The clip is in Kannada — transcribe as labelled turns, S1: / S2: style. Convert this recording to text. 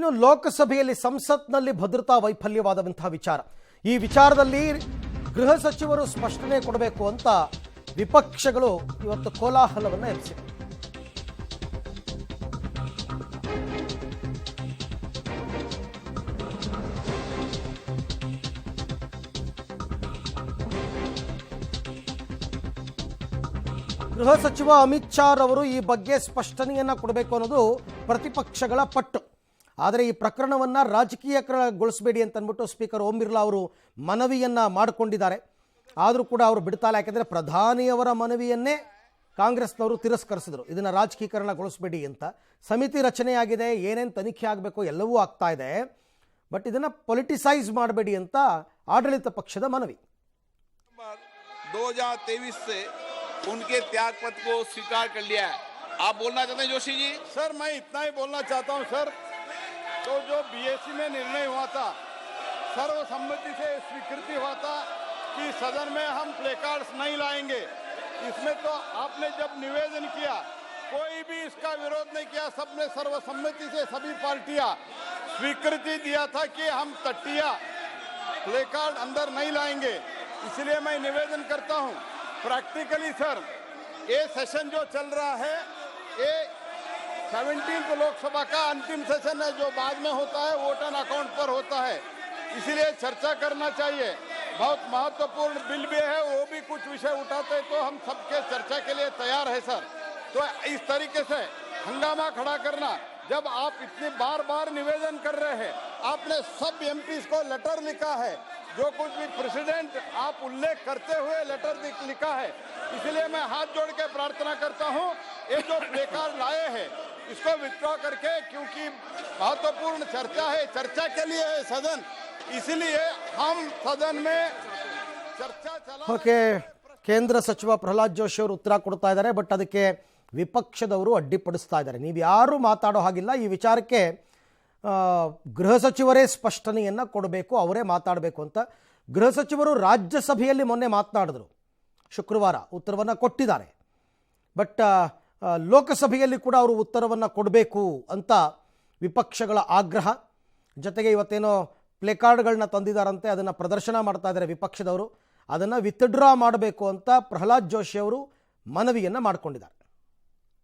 S1: ಇನ್ನು ಲೋಕಸಭೆಯಲ್ಲಿ ಸಂಸತ್ನಲ್ಲಿ ಭದ್ರತಾ ವೈಫಲ್ಯವಾದಂತಹ ವಿಚಾರ, ಈ ವಿಚಾರದಲ್ಲಿ ಗೃಹ ಸಚಿವರು ಸ್ಪಷ್ಟನೆ ಕೊಡಬೇಕು ಅಂತ ವಿಪಕ್ಷಗಳು ಇವತ್ತು ಕೋಲಾಹಲವನ್ನು ಎಬ್ಬಿಸಿವೆ. ಗೃಹ ಸಚಿವ ಅಮಿತ್ ಶಾ ಅವರು ಈ ಬಗ್ಗೆ ಸ್ಪಷ್ಟನೆಯನ್ನು ಕೊಡಬೇಕು ಅನ್ನೋದು ಪ್ರತಿಪಕ್ಷಗಳ ಪಟ್ಟು. ಆದರೆ ಈ ಪ್ರಕರಣವನ್ನು ರಾಜಕೀಯಗೊಳಿಸಬೇಡಿ ಅಂತ ಅಂದ್ಬಿಟ್ಟು ಸ್ಪೀಕರ್ ಓಂ ಬಿರ್ಲಾ ಅವರು ಮನವಿಯನ್ನು ಮಾಡಿಕೊಂಡಿದ್ದಾರೆ. ಆದರೂ ಕೂಡ ಅವರು ಬಿಡ್ತಾಯಿಲ್ಲ. ಯಾಕೆಂದರೆ ಪ್ರಧಾನಿಯವರ ಮನವಿಯನ್ನೇ ಕಾಂಗ್ರೆಸ್ನವರು ತಿರಸ್ಕರಿಸಿದರು. ಇದನ್ನು ರಾಜಕೀಕರಣಗೊಳಿಸಬೇಡಿ ಅಂತ. ಸಮಿತಿ ರಚನೆಯಾಗಿದೆ, ಏನೇನು ತನಿಖೆ ಆಗಬೇಕು ಎಲ್ಲವೂ ಆಗ್ತಾ ಇದೆ. ಬಟ್ ಇದನ್ನು ಪೊಲಿಟಿಸೈಸ್ ಮಾಡಬೇಡಿ ಅಂತ ಆಡಳಿತ ಪಕ್ಷದ ಮನವಿ.
S2: 2023 से उनके त्याग पत्र को स्वीकार कर लिया है. आप बोलना चाहते हैं जोशी जी?
S3: सर मैं इतना ही बोलना चाहता हूं सर, तो जो बीएससी में निर्णय हुआ था, सर्वसम्मति से स्वीकृति हुआ था कि सदन में हम प्लेकार्ड्स नहीं लाएंगे. इसमें तो आपने जब निवेदन किया कोई भी इसका विरोध नहीं किया, सबने सर्वसम्मति से सभी पार्टियां स्वीकृति दिया था कि हम तट्टिया प्लेकार्ड अंदर नहीं लाएंगे. इसलिए मैं निवेदन करता हूं प्रैक्टिकली सर, ये सेशन जो चल रहा है ये 17th लोकसभा का अंतिम सेशन है, जो बाद में होता है वोट ऑन अकाउंट पर होता है. इसलिए चर्चा करना चाहिए. बहुत महत्वपूर्ण बिल भी है, वो भी कुछ विषय उठाते तो हम सबके चर्चा के लिए तैयार है सर. तो इस तरीके से हंगामा खड़ा करना, जब आप इतनी बार बार निवेदन कर रहे हैं, आपने सब एमपीज को लेटर लिखा है, जो कुछ भी प्रेसिडेंट आप उल्लेख करते हुए लेटर लिखा है. इसलिए मैं हाथ जोड़ के प्रार्थना करता हूं, ये जो प्लेकार्ड लाए हैं इसको विथड्रॉ करके, क्योंकि महत्वपूर्ण चर्चा है, चर्चा के लिए है सदन, इसलिए हम सदन में चर्चा चला.
S1: ಓಕೆ, ಕೇಂದ್ರ ಸಚಿವ ಪ್ರಹ್ಲಾದ್ ಜೋಶಿ ಅವರು ಉತ್ತರ ಕೊಡ್ತಾ ಇದ್ದಾರೆ. ಬಟ್ ಅದಕ್ಕೆ ವಿಪಕ್ಷದವರು ಅಡ್ಡಿಪಡಿಸ್ತಾ ಇದ್ದಾರೆ. ನೀವು ಯಾರೂ ಮಾತಾಡೋ ಹಾಗಿಲ್ಲ, ಈ ವಿಚಾರಕ್ಕೆ ಗೃಹ ಸಚಿವರೇ ಸ್ಪಷ್ಟನೆಯನ್ನು ಕೊಡಬೇಕು, ಅವರೇ ಮಾತಾಡಬೇಕು ಅಂತ. ಗೃಹ ಸಚಿವರು ರಾಜ್ಯಸಭೆಯಲ್ಲಿ ಮೊನ್ನೆ ಮಾತನಾಡಿದ್ರು, ಶುಕ್ರವಾರ ಉತ್ತರವನ್ನು ಕೊಟ್ಟಿದ್ದಾರೆ. ಬಟ್ ಲೋಕಸಭೆಯಲ್ಲಿ ಕೂಡ ಅವರು ಉತ್ತರವನ್ನು ಕೊಡಬೇಕು ಅಂತ ವಿಪಕ್ಷಗಳ ಆಗ್ರಹ. ಜೊತೆಗೆ ಇವತ್ತೇನೋ ಪ್ಲೇಕಾರ್ಡ್ಗಳನ್ನ ತಂದಿದ್ದಾರಂತೆ, ಅದನ್ನು ಪ್ರದರ್ಶನ ಮಾಡ್ತಾ ಇದ್ದಾರೆ ವಿಪಕ್ಷದವರು. ಅದನ್ನು ವಿತ್ಡ್ರಾ ಮಾಡಬೇಕು ಅಂತ ಪ್ರಹ್ಲಾದ್ ಜೋಶಿ ಅವರು ಮನವಿಯನ್ನು ಮಾಡಿಕೊಂಡಿದ್ದಾರೆ.